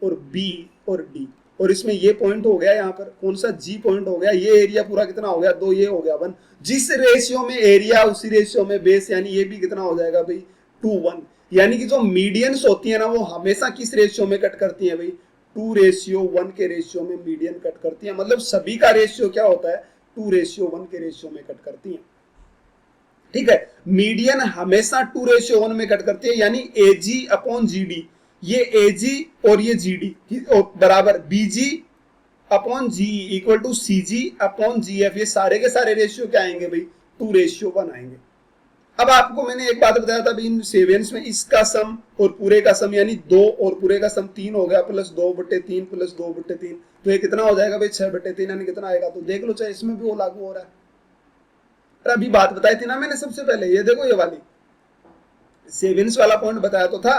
और बी और डी, और इसमें ये पॉइंट हो गया यहाँ पर कौन सा जी पॉइंट हो गया, ये एरिया पूरा कितना हो गया 2, ये हो गया 1। जिस रेशियो में एरिया उसी रेशियो में बेस, यानी ये भी कितना हो जाएगा भाई 2 1। यानी कि जो मीडियंस होती है ना वो हमेशा किस रेशियो में कट करती है भाई 2:1 के रेशियो में मीडियन कट करती है। मतलब सभी का रेशियो क्या होता है 2:1 के रेशियो में कट करती है, ठीक है। मीडियन हमेशा 2:1 में कट करती है, यानी एजी अपॉन जीडी, ये एजी और ये जीडी बराबर BG upon G equal to CG upon GF, ये सारे के सारे रेशियो क्या आएंगे भाई 2:1 आएंगे। अब आपको मैंने एक बात बताया था भाई इन सेवियंस में, इसका सम और पूरे का सम, यानी 2 और पूरे का सम 3 हो गया, प्लस 2/3 प्लस 2/3, तो ये कितना हो जाएगा भाई 6/3, यानी कितना आएगा, तो देख लो चाहे इसमें भी वो लागू हो रहा है। अरे अभी बात बताई थी ना मैंने सबसे पहले, ये देखो ये वाली सेवियंस वाला पॉइंट बताया तो था,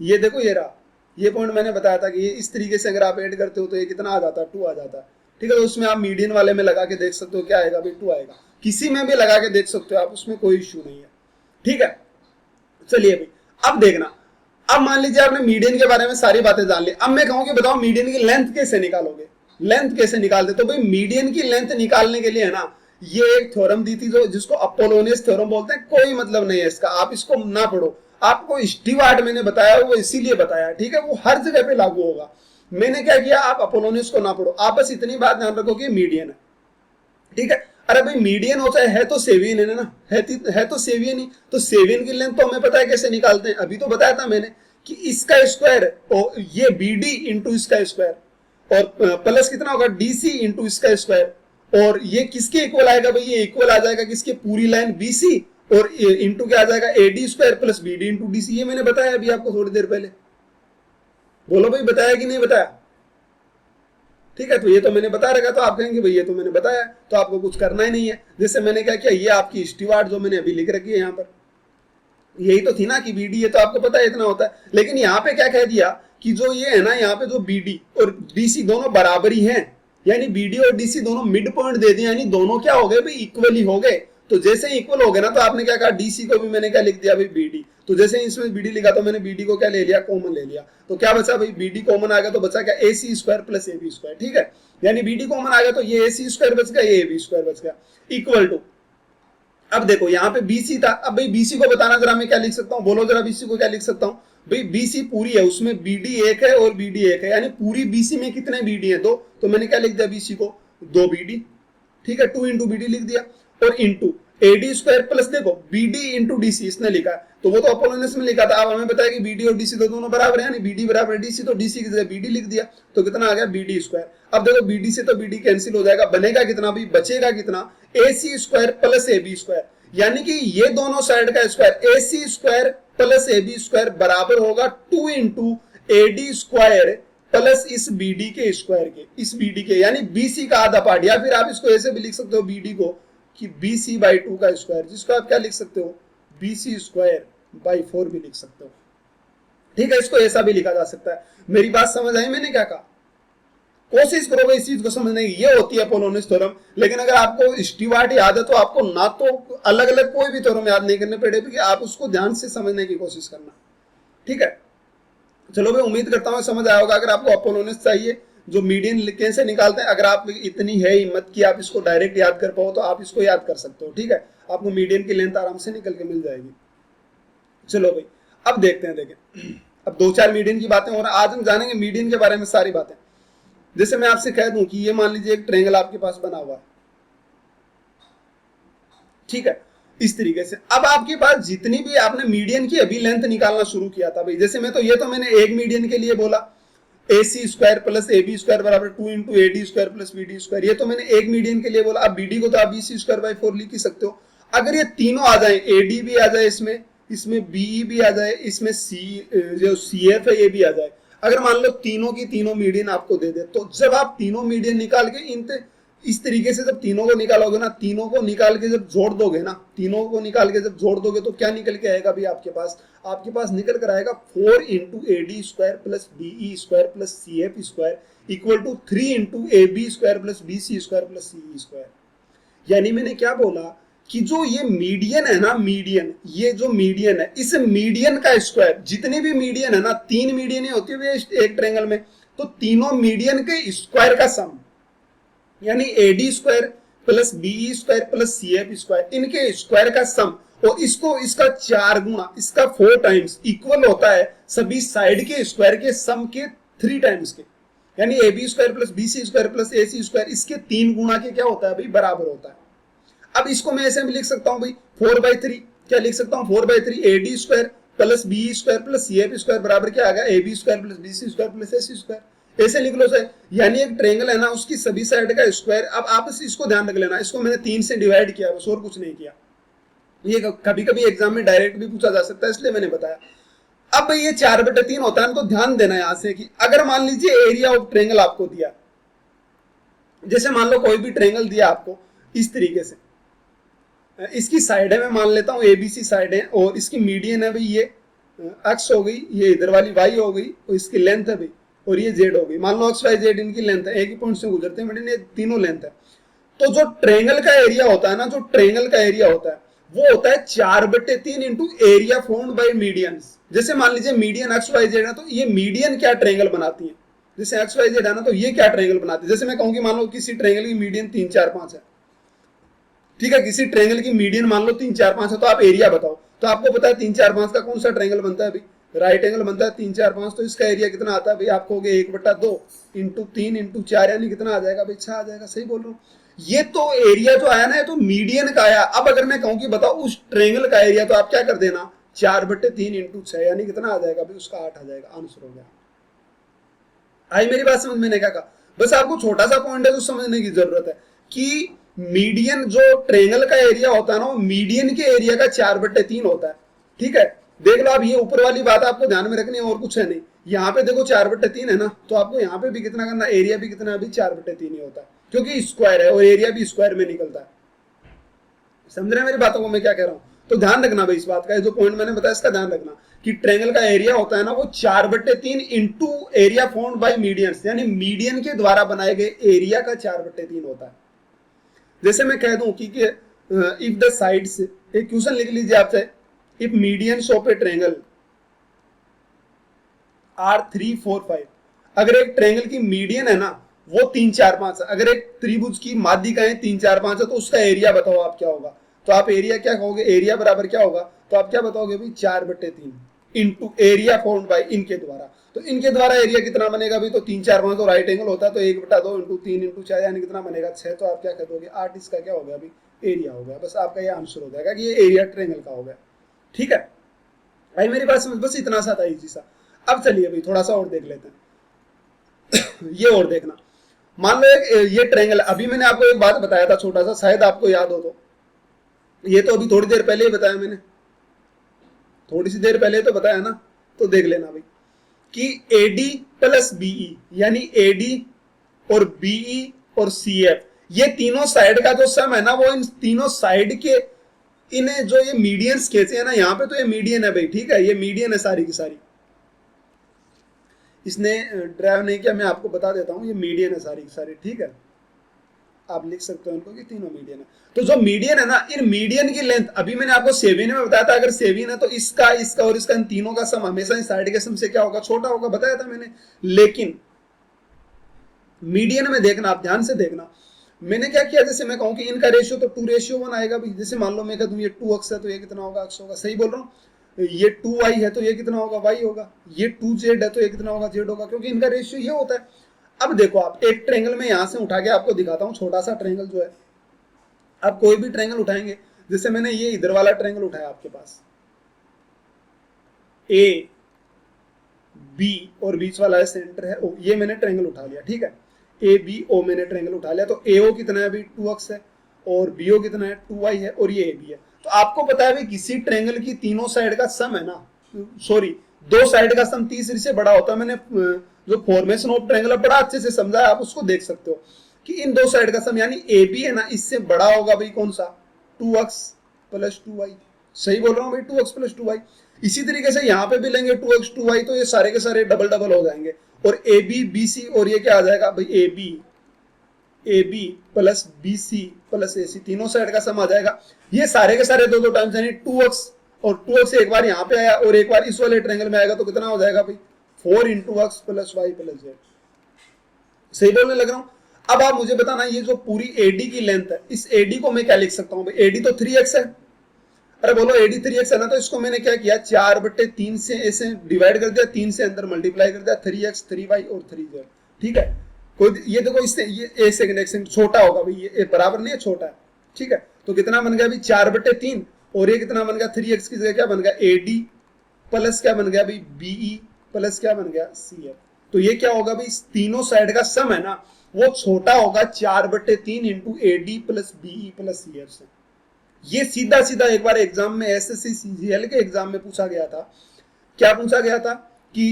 ये देखो ये रहा, ये पॉइंट मैंने बताया था कि ये इस तरीके से अगर आप ऐड करते हो तो ये कितना आ जाता है 2 आ जाता है, ठीक है। तो उसमें आप मीडियन वाले में लगा के देख सकते हो क्या आएगा भाई 2 आएगा, किसी में भी लगा के देख सकते हो आप, उसमें कोई इश्यू नहीं है, ठीक है। चलिए भाई अब देखना, अब मान लीजिए आपने मीडियन के बारे में सारी बातें जान ली। अब मैं कहूं कि बताओ मीडियन की लेंथ कैसे निकालोगे, लेंथ कैसे निकालते, तो भाई मीडियन की लेंथ निकालने के लिए है ना, ये एक थ्योरम दी थी जो जिसको अपोलोनियस थ्योरम बोलते हैं, कोई मतलब नहीं है इसका, आप इसको ना पढ़ो, आपको स्टीवार्ट मैंने बताया वो इसीलिए बताया, ठीक है, वो हर जगह पे लागू होगा। मैंने क्या किया, आप अपोलोनियस को ना पढ़ो, आप बस इतनी बात ध्यान रखो कि मीडियन है, ठीक है। अरे भाई मीडियन होता है तो सेवियन है ना, है तो सेवियन ही, तो सेवियन की लेंथ तो हमें पता है कैसे निकालते हैं, अभी तो बताया था मैंने कि इसका स्क्वायर और ये बीडी इंटू इसका स्क्वायर, और प्लस कितना होगा डीसी इंटू इसका स्क्वायर, और ये किसके इक्वल आएगा भाई, ये इक्वल आ जाएगा किसके, पूरी लाइन बीसी, और इंटू क्या आ जाएगा AD square plus BD into DC, ये मैंने बताया अभी आपको थोड़ी देर पहले, बोलो भाई बताया कि नहीं बताया, ठीक है। तो ये तो मैंने बता रखा, तो आप कहेंगे भाई ये तो मैंने बताया, तो आपको कुछ करना ही नहीं है। जैसे मैंने क्या किया, ये आपकी स्टीवार्ट जो मैंने अभी लिख रखी है यहाँ पर, यही तो थी ना कि बीडी, ये तो आपको पता है इतना होता है, लेकिन यहाँ पे क्या कह दिया कि जो ये है ना, यहाँ पे जो बीडी और डीसी दोनों बराबर ही हैं, यानी बीडी और डीसी दोनों मिड पॉइंट दे दिया, यानी दोनों क्या हो गए भाई इक्वल ही हो गए। तो जैसे इक्वल हो गए ना, तो आपने क्या कहा डीसी को भी मैंने क्या लिख दिया भाई बीडी, तो जैसे इसमें बीडी लिखा तो मैंने बीडी को क्या ले लिया कॉमन ले लिया, तो क्या बचा भाई बीडी कॉमन आ गया, तो बचा क्या AC square plus AB square, ठीक है। यानी बीडी कॉमन आ गया तो ये AC स्क्वायर बच गया, ये AB स्क्वायर बच गया, इक्वल टू, अब देखो यहाँ पे BC था, अब भाई BC को बताना जरा मैं क्या लिख सकता हूँ, बोलो जरा BC को क्या लिख सकता हूँ भाई, BC पूरी है, उसमें BD 1 है और BD 1 है, यानी पूरी BC में कितने BD है 2, तो मैंने क्या लिख दिया BC को 2 BD, ठीक है, 2 इंटू BD लिख दिया, और इंटू AD स्क्वायर प्लस देखो BD इंटू DC इसने लिखा है, तो वो तो अपोलोनियस में लिखा था, अब हमें बताया कि BD और DC तो दोनों बराबर है, यानी BD बराबर DC, तो DC की जगह BD लिख दिया, तो कितना आ गया BD स्क्वायर। अब देखो BD से तो BD कैंसिल हो जाएगा, बनेगा कितना भाई, बचेगा कितना AC square plus AB square, यानी कि ये दोनों साइड का square AC square plus AB square बराबर होगा 2 इंटू AD स्क्वायर प्लस इस BD के स्क्वायर के, इस BD के, यानी BC का आधा पार्ट, या फिर आप इसको ऐसे भी लिख सकते हो BD को कि BC/2 का स्क्वायर, जिसको आप क्या लिख सकते हो BC स्क्वायर बाई 4 भी लिख सकते हो, ठीक है, इसको ऐसा भी लिखा जा सकता है। मेरी बात समझ आई मैंने क्या कहा, कोशिश करोगे इस चीज को समझने की, ये होती है अपोलोनियस थ्योरम। लेकिन अगर आपको स्टीवार्ट याद है तो आपको ना तो अलग अलग कोई भी थ्योरम याद नहीं करने पड़े, क्योंकि आप उसको ध्यान से समझने की कोशिश करना, ठीक है। चलो भाई उम्मीद करता हूँ समझ आया होगा। अगर आपको अपोलोनियस चाहिए जो मीडियन कैसे निकालते हैं, अगर आप इतनी है हिम्मत कि आप इसको डायरेक्ट याद कर पाओ तो आप इसको याद कर सकते हो, ठीक है, आपको मीडियन की लेंथ आराम से निकल के मिल जाएगी। चलो भाई अब देखते हैं, देखें अब 2-4 मीडियन की बातें हो रही हैं, आज हम जानेंगे मीडियन के बारे में सारी बातें। जैसे मैं आपसे कह दूं कि ये मान लीजिए एक ट्रायंगल आपके पास बना हुआ है, ठीक है, इस तरीके से। अब आपके पास जितनी भी आपने मीडियन की अभी लेंथ निकालना शुरू किया था भाई, जैसे मैंने एक मीडियन के लिए बोला AC square plus AB square बराबर 2 into AD square plus BD square, ये तो मैंने एक मीडियन के लिए बोला। अब BD को तो आप BC स्क्वायर बाई 4 लिख ही सकते हो। अगर ये तीनों आ जाए, AD भी आ जाए इसमें BE भी आ जाए, इसमें जो CF है ये भी आ जाए, अगर मान लो तीनों की तीनों मीडियन आपको दे दे, तो जब आप तीनों मीडियन निकाल के इस तरीके से जब तीनों को निकालोगे ना, तीनों को निकाल के जब जोड़ दोगे ना, तीनों को निकाल के जब जोड़ दोगे तो क्या निकल के आएगा भाई आपके पास निकल कर आएगा 4 into AD square plus BE square plus CF square equal to 3 into AB square plus BC square plus CE square. यानी मैंने क्या बोला कि जो ये मीडियन है ना, ये जो मीडियन है, इस मीडियन का स्क्वायर, जितने भी मीडियन है ना, 3 मीडियन ही होती है एक ट्रायंगल में, तो तीनों मीडियन के स्क्वायर का सम, यानी AD square plus BE square plus CF square, इनके स्क्वायर का सम, और इसका 4 गुना, इसका 4 टाइम्स इक्वल होता है सभी साइड के स्क्वायर के सम के 3 टाइम्स के, यानी AB square plus BC square plus AC square, इसके 3 गुना के क्या होता है भाई, बराबर होता है। अब इसको मैं ऐसे में लिख सकता हूं भाई 4/3, क्या लिख सकता हूं 4/3 AD square plus BE square plus CF square बराबर क्या आ गया, AB square plus BC square plus AC square. ऐसे लिख लो सर, यानी एक ट्रायंगल है ना, उसकी सभी साइड का स्क्वायर। अब आप इसको ध्यान रख लेना, इसको मैंने 3 से डिवाइड किया, बस और कुछ नहीं किया। ये कभी कभी एग्जाम में डायरेक्ट भी पूछा जा सकता है, इसलिए मैंने बताया। अब ये 4/3 होता है, तो ध्यान देना यहां से कि अगर मान लीजिए एरिया ऑफ ट्रायंगल आपको दिया, जैसे मान लो कोई भी ट्रायंगल दिया आपको इस तरीके से, इसकी साइड है, मैं मान लेता हूं ABC साइड है, और इसकी मीडियन है भाई ये x हो गई, ये इधर वाली y हो गई, और इसकी लेंथ है भाई, और ये z हो गई। मान लो XYZ इनकी लेंथ है, एक ही पॉइंट से गुजरते हैं, ये तीनों लेंथ है। तो जो ट्रायंगल का एरिया होता है ना, जो ट्रायंगल का एरिया होता है वो होता है 4/3 into area formed by medians. जैसे मान लीजिए मीडियन XYZ है, तो ये मीडियन क्या ट्रायंगल बनाती है, जैसे XYZ है ना, तो ये क्या ट्रायंगल बनाती है। जैसे मैं कहूँ कि मान लो किसी ट्रायंगल की मीडियन 3, 4, 5 है, ठीक है, किसी ट्रायंगल की मीडियन मान लो 3, 4, 5 है, तो आप एरिया बताओ। तो आपको पता है 3, 4, 5 का कौन सा ट्रायंगल बनता है भाई, राइट एंगल बनता है 3, 4, 5। तो इसका एरिया कितना आता है भाई, आपको हो गया 1/2 इंटू 3 इंटू 4, यानी कितना आ जाएगा भाई, 6 आ जाएगा। सही बोल रहा हूँ, ये तो एरिया जो आया ना, ये तो मीडियन का आया। अब अगर मैं कहूँ कि बताओ उस ट्रायंगल का एरिया, तो आप क्या कर देना, 4/3 इंटू 6, यानी कितना आ जाएगा भाई, उसका 8 आ जाएगा। आंसर हो गया। आई मेरी बात समझ में? नहीं कहा, बस आपको छोटा सा पॉइंट है जो समझने की जरूरत है कि मीडियन जो ट्रायंगल का एरिया होता है ना, वो मीडियन के एरिया का 4/3 होता है। ठीक है, देख लो आप, ये ऊपर वाली बात आपको ध्यान में रखनी है, और कुछ है नहीं। यहाँ पे देखो 4/3 है ना, तो आपको यहाँ पे भी कितना करना, एरिया भी कितना, अभी 4/3 ही होता है, क्योंकि स्क्वायर है और एरिया भी स्क्वायर में निकलता है। समझ रहे हैं मेरी बातों को, मैं क्या कह रहा हूँ? तो ध्यान रखना भाई इस बात का, जो पॉइंट मैंने बताया इसका ध्यान रखना कि ट्रायंगल का एरिया होता है ना, वो 4/3 into area formed by medians, यानी मीडियन के द्वारा बनाए गए एरिया का 4/3 होता है। जैसे मैं कह दूं कि इफ द साइड्स, एक क्वेश्चन लिख लीजिए आपसे, if medians of a triangle are 3, 4, 5, अगर एक ट्रायंगल की मीडियन है ना वो 3, 4, 5 है, अगर एक त्रिभुज की माध्यिकाएं 3, 4, 5 है, तो उसका एरिया बताओ आप क्या होगा। तो आप एरिया क्या कहोगे, एरिया बराबर क्या होगा, तो आप क्या बताओगे भाई, 4/3 इंटू एरिया फॉर्म्ड बाय इनके द्वारा। तो इनके द्वारा एरिया कितना बनेगा भाई, तो 3, 4, 5 तो राइट एंगल होता है, तो 1/2 इंटू 3 इंटू 4, यानी कितना बनेगा, 6। तो आप क्या कर दोगे, 8 इसका क्या हो गया अभी, एरिया हो गया। बस आपका ये आंसर हो जाएगा कि ये एरिया ट्रायंगल का हो गया। ठीक है भाई, मेरी बात समझ, बस इतना सा था, इजी सा। अब चलिए भाई थोड़ा सा और देख लेते हैं। ये और देखना, मान लो ये ट्रायंगल, अभी मैंने आपको एक बात बताया था छोटा सा, शायद आपको याद हो, तो ये तो अभी थोड़ी देर पहले ही बताया मैंने, थोड़ी सी देर पहले तो बताया ना, तो देख लेना भाई कि AD प्लस BE, यानी AD और BE और CF, ये तीनों साइड का जो सम है ना, वो इन तीनों साइड के, इन्हें जो ये मीडियंस खींचे है ना, यहाँ पे तो ये मीडियन है भाई, ठीक है, ये मीडियन है सारी की सारी, इसने ड्राइव नहीं किया, मैं आपको बता देता हूँ, ये मीडियन है सारी की सारी। ठीक है, आप लिख सकते हो इनको कि तीनों मीडियन है। तो जो मीडियन है ना, इन मीडियन की लेंथ, अभी मैंने आपको सेविन में बताया था, अगर सेविन है तो इसका इसका और इसका, इन तीनों का सम हमेशा इस साइड के सम से क्या होगा, छोटा होगा, बताया था मैंने। लेकिन मीडियन में देखना, आप ध्यान से देखना, मैंने क्या किया, जैसे मैं कहूं कि इनका रेशियो तो 2:1 आएगा भाई। जैसे मान लो मैं कह दूं ये 2x है, तो ये कितना होगा, x होगा। सही बोल रहा हूँ, ये 2y है तो ये कितना होगा, y होगा, ये 2z है तो ये कितना होगा, z होगा, क्योंकि इनका रेशियो ये होता है। अब देखो आप एक ट्रायंगल में यहां से उठा के आपको दिखाता हूं, छोटा सा ट्रायंगल जो है, आप कोई भी ट्रायंगल उठाएंगे, जैसे मैंने ये इधर वाला ट्रायंगल उठाया आपके पास, ए बी और बीच वाला है सेंटर है ओ, ये मैंने ट्रायंगल उठा लिया, ठीक है, ए बी ओ मैंने ट्रायंगल उठा लिया, तो ए ओ कितना है अभी 2x है, और बी ओ कितना है 2y है, और ये ए बी है। तो आपको पता है भाई किसी ट्रायंगल की तीनों साइड का सम है ना, सॉरी दो साइड का सम तीसरी से बड़ा होता है। मैंने जो फॉर्मेशन ऑफ ट्रायंगल है बड़ा अच्छे से समझा है, आप उसको देख सकते हो कि इन दो साइड का सम यानी ए बी है ना, इससे बड़ा होगा भाई कौन सा, 2x प्लस 2y। सही बोल रहा हूँ भाई, 2x प्लस 2y। इसी तरीके से यहाँ पे भी लेंगे 2x 2y, तो ये सारे के सारे डबल डबल हो जाएंगे, और ए बी बी सी, और ये क्या आ जाएगा भाई A B plus B C plus A C, तीनों साइड का सम आ जाएगा। ये सारे के सारे दो दो टाइम्स यानी 2x, और 2x एक बार यहाँ पे आया और एक बार इस वाले ट्रायंगल में आएगा, तो कितना हो जाएगा भाई 4 into X plus Y plus Z. सही बोलने लग रहा हूँ। अब आप मुझे बताना, ये जो पूरी एडी की लेंथ है, इस एडी को मैं क्या लिख सकता हूँ भाई, एडी तो 3x है, अरे बोलो एडी 3x है ना, तो इसको मैंने क्या किया 4/3 से ऐसे डिवाइड कर दिया, 3 से अंदर मल्टीप्लाई कर दिया, 3x 3y और 3z, ठीक है। कोई ये देखो, इससे ये ए सेकंड एक सेकंड छोटा होगा भाई, ये बराबर नहीं है, छोटा है, ठीक है। तो कितना बन गया भाई 4/3, और ये कितना बन गया 3x की जगह क्या बन गया एडी प्लस क्या बन गया भाई बीई प्लस क्या बन गया सी एफ। तो ये क्या होगा भाई, तीनों साइड का सम है ना, वो छोटा होगा 4/3 into AD plus BE plus C F से। ये सीधा सीधा एक बार एग्जाम में एसएससी सीजीएल के एग्जाम में पूछा गया था। क्या पूछा गया था कि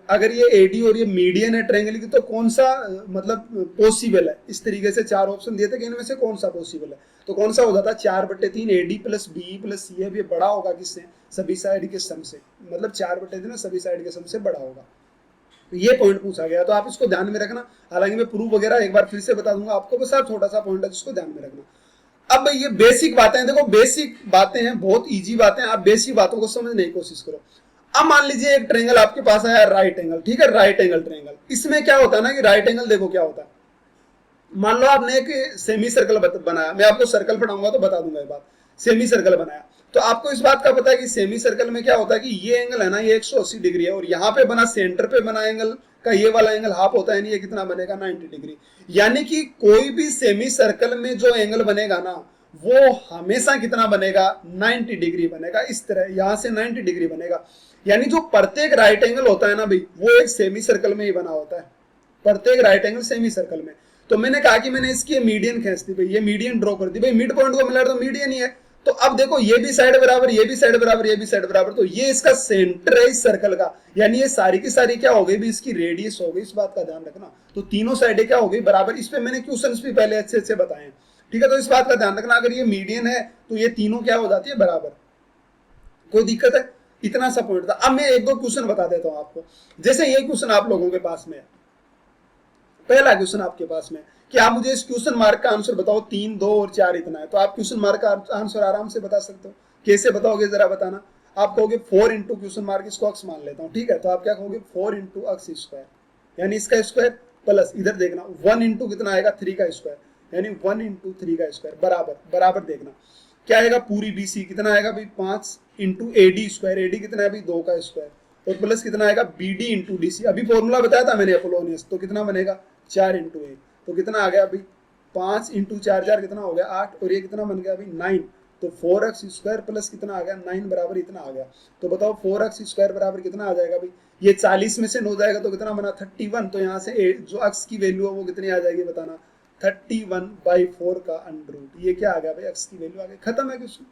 अगर ये एडी और ये मीडियन है ट्रायंगल की, तो कौन सा मतलब पॉसिबल है, इस तरीके से चार ऑप्शन दिए थे कि इनमें से कौन सा पॉसिबल है, तो कौन सा हो जाता 4/3 AD plus BE plus C F, ये बड़ा होगा किससे, सभी साइड के सम से, मतलब 4/3 सभी साइड के सम से बड़ा होगा। तो ये पॉइंट पूछा गया, तो आप इसको ध्यान में रखना। हालांकि मैं प्रूफ वगैरह एक बार फिर से बता दूंगा आपको, बस आप छोटा सा पॉइंट है जिसको ध्यान में रखना। अब ये बेसिक बातें हैं, देखो बेसिक बातें हैं, बहुत इजी बातें हैं, आप बेसिक बातों को समझने की कोशिश करो। अब मान लीजिए एक ट्रायंगल आपके पास आया राइट एंगल, ठीक है, राइट एंगल ट्रायंगल। इसमें क्या होता है ना कि राइट एंगल देखो क्या होता है, मान लो आपने एक सेमी सर्कल बनाया, मैं आपको सर्कल पढ़ाऊंगा तो बता दूंगा ये बात। सेमी सर्कल बनाया तो आपको इस बात का पता है कि सेमी सर्कल में क्या होता है कि ये एंगल है ना, ये 180 डिग्री है, और यहाँ पे बना सेंटर पे बना एंगल का ये वाला एंगल हाफ होता है, ये कितना बनेगा 90 डिग्री। यानी कि कोई भी सेमी सर्कल में जो एंगल बनेगा ना, वो हमेशा कितना बनेगा 90 डिग्री बनेगा। इस तरह यहां से 90 डिग्री बनेगा, यानी जो प्रत्येक राइट एंगल होता है ना भाई, वो एक सेमी सर्कल में ही बना होता है, प्रत्येक राइट एंगल सेमी सर्कल में। तो मैंने कहा कि मैंने इसकी मीडियन खींच दी भाई, ये मीडियन ड्रॉ कर दी भाई, मिड पॉइंट को मिला तो मीडियन ही है। तो अब देखो ये भी साइड बराबर, ये भी साइड बराबर, ये भी साइड बराबर, तो ये इसका सेंटर है इस सर्कल का, यानी ये सारी की सारी क्या हो गई भी, इसकी रेडियस हो गई। इस बात का ध्यान रखना। तो तीनों साइडें क्या हो गई बराबर। इस पे मैंने क्वेश्चंस भी पहले अच्छे अच्छे बताए, ठीक है। तो इस बात का ध्यान रखना, अगर ये मीडियन है तो ये तीनों क्या हो जाती है बराबर। कोई दिक्कत है, इतना सा पॉइंट था। अब मैं एक दो क्वेश्चन बता देता हूं आपको। जैसे ये क्वेश्चन आप लोगों के पास में है, पहला क्वेश्चन आपके पास में कि आप मुझे इस क्वेश्चन मार्क का आंसर बताओ, 3 2 और 4 इतना है, तो आप क्वेश्चन मार्क का आंसर आराम से बता सकते हो। कैसे बताओगे जरा बताना। आप कहोगे 4 इंटू क्वेश्चन मार्क, इसको अक्स मान लेता हूँ, ठीक है। तो आप क्या कहोगे 4 इंटू अक्स स्क्वायर, यानी इसका स्क्वायर प्लस इधर देखना 1 इंटू कितना आएगा 3 का स्क्वायर, यानी 1 इंटू 3 का स्क्वायर बराबर बराबर देखना क्या आएगा पूरी बीसी कितना आएगा भाई 5 इंटू एडी स्क्वायर, एडी कितना है भाई 2 का स्क्वायर, और प्लस कितना आएगा बीडी इंटू डीसी। अभी फॉर्मूला बताया था मैंने अपोलोनियस, तो कितना बनेगा 4 इंटू ए, तो कितना आ गया भाई 5 इंटू 4 4 कितना हो गया 8, और ये कितना बन गया भाई 9, तो 4x स्क्वायर प्लस कितना आ गया 9 बराबर इतना आ गया। तो बताओ 4x स्क्वायर बराबर कितना आ जाएगा भाई, ये 40 में से 9 जाएगा तो कितना बना 31, तो यहाँ से जो x की वैल्यू है वो कितनी आ जाएगी बताना 31/4 का अंडर रूट। ये क्या आ गया भाई x की वैल्यू आ गई। खत्म है क्वेश्चन।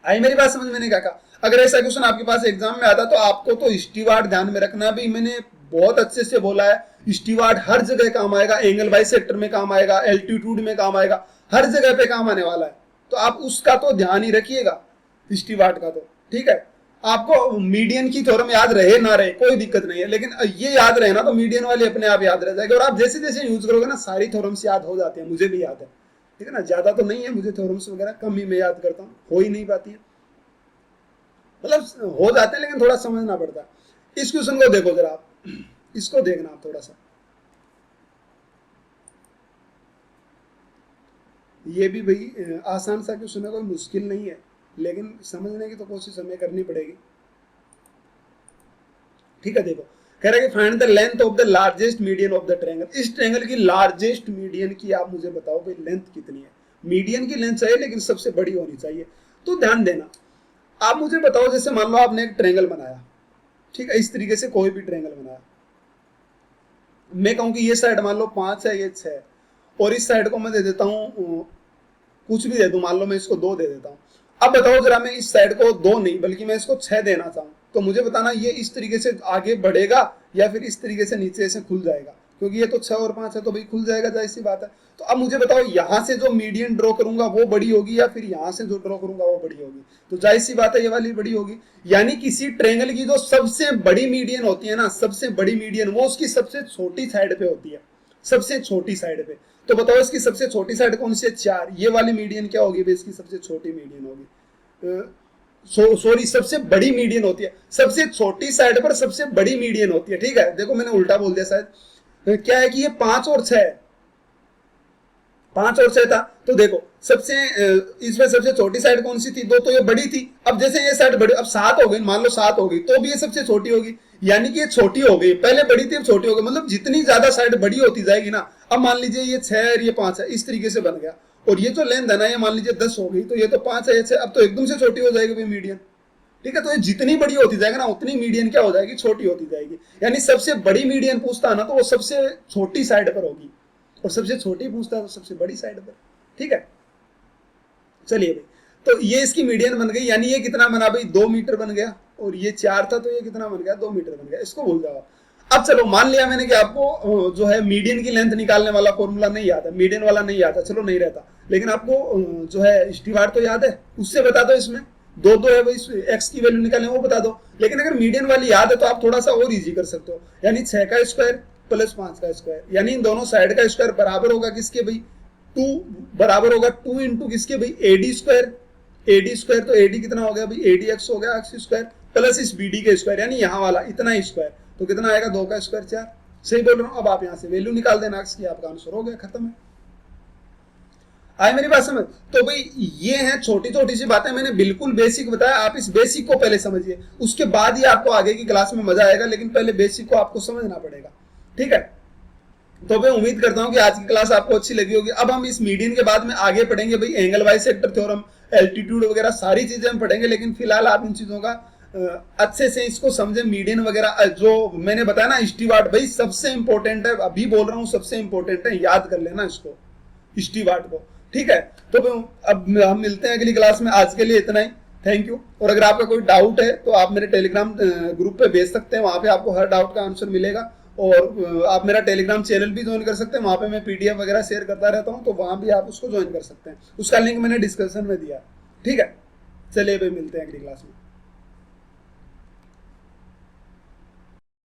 आई मेरी बात समझ, मैंने क्या कहा। अगर ऐसा क्वेश्चन आपके पास एग्जाम में आता तो आपको तो स्टीवार्ड ध्यान में रखना भी, मैंने बहुत अच्छे से बोला है, स्टीवार्ड हर जगह काम आएगा, एंगल बाइसेक्टर में काम आएगा, एल्टीट्यूड में काम आएगा, हर जगह पे काम आने वाला है। तो आप उसका तो ध्यान ही रखिएगा स्टीवार्ड का, तो ठीक है। आपको मीडियन की थ्योरम याद रहे ना रहे कोई दिक्कत नहीं है, लेकिन ये याद रहे ना तो मीडियन वाली अपने आप याद रह जाएगी, और आप जैसे जैसे यूज करोगे ना सारी थ्योरम्स याद हो जाती है। मुझे भी याद है, ठीक है ना, ज्यादा तो नहीं है मुझे थ्योरम्स वगैरह, कम ही मैं याद करता हूँ, हो ही नहीं पाती है, मतलब हो जाते हैं लेकिन थोड़ा समझना पड़ता है। इस क्वेश्चन को देखो जरा आप, इसको देखना आप थोड़ा सा, ये भी भाई आसान सा क्वेश्चन है, कोई मुश्किल नहीं है। लेकिन समझने की तो कोशिश हमें करनी पड़ेगी। ठीक है, देखो कह रहा है कि find the length of the largest median of the triangle. इस ट्रायंगल की लार्जेस्ट मीडियन की आप मुझे बताओ भाई लेंथ कितनी है। मीडियन की लेंथ चाहिए लेकिन सबसे बड़ी होनी चाहिए। तो ध्यान देना, आप मुझे बताओ, जैसे मान लो आपने एक ट्रायंगल बनाया, ठीक है, इस तरीके से कोई भी ट्रायंगल बनाया, मैं कहूं कि ये साइड मान लो 5 है, ये 6 है, और इस साइड को मैं दे देता हूं कुछ भी दे दूं, मान लो मैं इसको 2 दे देता हूं। अब बताओ जरा, मैं इस साइड को 2 नहीं बल्कि मैं इसको 6 देना चाहूं, तो मुझे बताना ये इस तरीके से आगे बढ़ेगा या फिर इस तरीके से नीचे से खुल जाएगा, क्योंकि ये तो 6 और 5 है तो भाई खुल जाएगा, जाहिर सी बात है। तो अब मुझे बताओ यहां से जो मीडियन ड्रॉ करूंगा वो बड़ी होगी या फिर यहां से जो ड्रॉ करूंगा वो बड़ी होगी, तो जाहिर सी बात है ये वाली बड़ी होगी। यानी किसी ट्रायंगल की जो सबसे बड़ी मीडियन होती है ना, सबसे बड़ी मीडियन वो उसकी सबसे छोटी साइड पे होती है, सबसे छोटी साइड पे। तो बताओ इसकी सबसे छोटी साइड कौन सी है? 4। ये वाली मीडियन क्या होगी भाई? इसकी सबसे छोटी मीडियन होगी, सॉरी सबसे बड़ी मीडियन होती है। सबसे छोटी साइड पर सबसे बड़ी मीडियन होती है, ठीक है। देखो मैंने उल्टा बोल दिया शायद, क्या है कि ये 5 और 6 है, 5 और 6 था, तो देखो सबसे इसमें सबसे छोटी साइड कौन सी थी? 2, तो ये बड़ी थी। अब जैसे ये साइड बड़ी, अब 7 हो गई, मान लो 7 हो गई, तो भी ये सबसे छोटी होगी, यानी कि ये छोटी हो गई, पहले बड़ी थी अब छोटी हो गई। मतलब जितनी ज्यादा साइड बड़ी होती जाएगी ना, अब मान लीजिए ये 6 है और ये 5 है, इस तरीके से बन गया, और ये जो लेंथ है ना, ये मान लीजिए 10 हो गई, तो ये तो 5 है, ये 6, अब तो एकदम से छोटी हो जाएगी मीडियन, ठीक है। तो ये जितनी बड़ी होती जाएगी ना, उतनी मीडियन क्या हो जाएगी? छोटी होती जाएगी। यानी सबसे बड़ी मीडियन पूछता है ना, तो वो सबसे छोटी साइड पर होगी, और सबसे छोटी पूछता है तो सबसे बड़ी साइड पर, ठीक है। चलिए भाई, तो ये इसकी मीडियन बन गई, यानी ये कितना बना भाई? 2 मीटर बन गया, और ये 4 था तो ये कितना बन गया? 2 मीटर बन गया। इसको भूल जाओ। अब चलो मान लिया मैंने कि आपको जो है मीडियन की लेंथ निकालने वाला फॉर्मूला नहीं याद है, मीडियन वाला नहीं याद है, चलो नहीं रहता, लेकिन आपको जो है स्टीवार्ड तो याद है, उससे बता दो। इसमें 2 है भाई, एक्स की वैल्यू निकालने वो बता दो। लेकिन अगर मीडियन वाली याद है तो आप थोड़ा सा और इजी कर सकते हो, यानी 6 का स्क्वायर प्लस 5 का स्क्वायर, यानी इन दोनों साइड का स्क्वायर बराबर होगा किसके भाई? 2 बराबर होगा 2 इंटू किसके भाई? AD square. एडी स्क्वायर, तो एडी कितना हो गया भाई? एडी एक्स हो गया, एक्स स्क्वायर प्लस इस बीडी के स्क्वायर, यानी यहाँ वाला इतना ही स्क्वायर, तो कितना आएगा? 2 का स्क्वायर 4। सही बोल रहा हूँ। अब आप यहाँ से वैल्यू निकाल देना एक्स की, आपका आंसर हो गया, खत्म है। आए मेरी बात समझ? तो भाई ये है छोटी छोटी सी बातें, मैंने बिल्कुल बेसिक बताया, आप इस बेसिक को पहले समझिए, उसके बाद ही आपको आगे की क्लास में मजा आएगा, लेकिन पहले बेसिक को आपको समझना पड़ेगा, ठीक है। तो मैं उम्मीद करता हूं कि आज की क्लास आपको अच्छी लगी होगी। अब हम इस मीडियन के बाद में आगे पढ़ेंगे भाई एंगल बाइसेक्टर थ्योरम, एल्टीट्यूड वगैरह सारी चीजें हम पढ़ेंगे, लेकिन फिलहाल आप इन चीजों का अच्छे से इसको समझे। मीडियन वगैरह जो मैंने बताया ना, स्टीवार्ड भाई सबसे इंपॉर्टेंट है, अभी बोल रहा हूँ सबसे इंपॉर्टेंट है, याद कर लेना इसको, स्टीवार्ड को, ठीक है। तो अब हम मिलते हैं अगली क्लास में, आज के लिए इतना ही, थैंक यू। और अगर आपका कोई डाउट है तो आप मेरे टेलीग्राम ग्रुप पे भेज सकते हैं, वहां पे आपको हर डाउट का आंसर मिलेगा। और आप मेरा टेलीग्राम चैनल भी ज्वाइन कर सकते हैं, वहां पे मैं पीडीएफ वगैरह शेयर करता रहता हूं, तो वहां भी आप उसको ज्वाइन कर सकते हैं, उसका लिंक मैंने डिस्क्रिप्शन में दिया, ठीक है। चलिए भाई मिलते हैं अगली क्लास में।